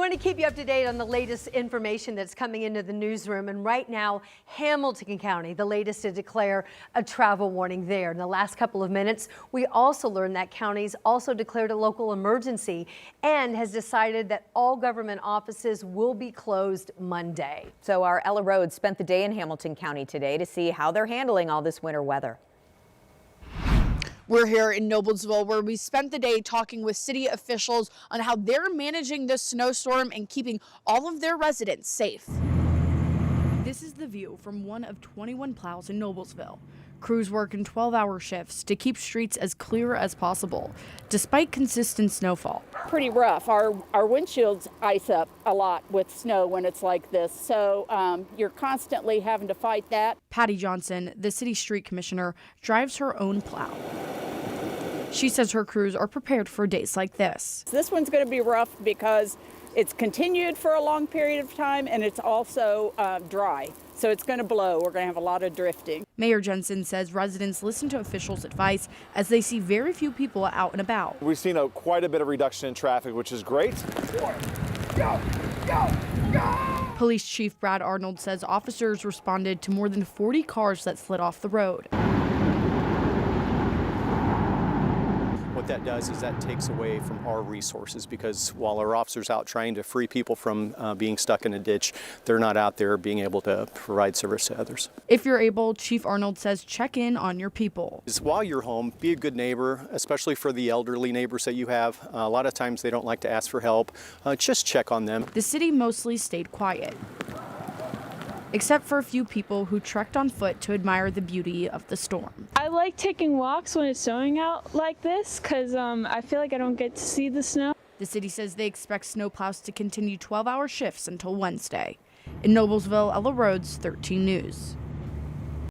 want to keep you up to date on the latest information that's coming into the newsroom. And right now, Hamilton County, the latest to declare a travel warning there. In the last couple of minutes, we also learned that county's also declared a local emergency and has decided that all government offices will be closed Monday. So our Ella Rhodes spent the day in Hamilton County today to see how they're handling all this winter weather. We're here in Noblesville, where we spent the day talking with city officials on how they're managing this snowstorm and keeping all of their residents safe. This is the view from one of 21 plows in Noblesville. Crews work in 12-hour shifts to keep streets as clear as possible, despite consistent snowfall. Pretty rough. Our windshields ice up a lot with snow when it's like this, so you're constantly having to fight that. Patty Johnson, the city street commissioner, drives her own plow. She says her crews are prepared for days like this. This one's going to be rough because it's continued for a long period of time, and it's also dry, so it's going to blow. We're going to have a lot of drifting. Mayor Jensen says residents listen to officials' advice as they see very few people out and about. We've seen quite a bit of reduction in traffic, which is great. Go, go, go! Police Chief Brad Arnold says officers responded to more than 40 cars that slid off the road. What that does is that takes away from our resources, because while our officers out trying to free people from being stuck in a ditch, they're not out there being able to provide service to others. If you're able, Chief Arnold says check in on your people. While you're home, be a good neighbor, especially for the elderly neighbors that you have. A lot of times they don't like to ask for help. Just check on them. The city mostly stayed quiet, except for a few people who trekked on foot to admire the beauty of the storm. I like taking walks when it's snowing out like this because I feel like I don't get to see the snow. The city says they expect snowplows to continue 12-hour shifts until Wednesday. In Noblesville, Ella Rhodes, 13 News.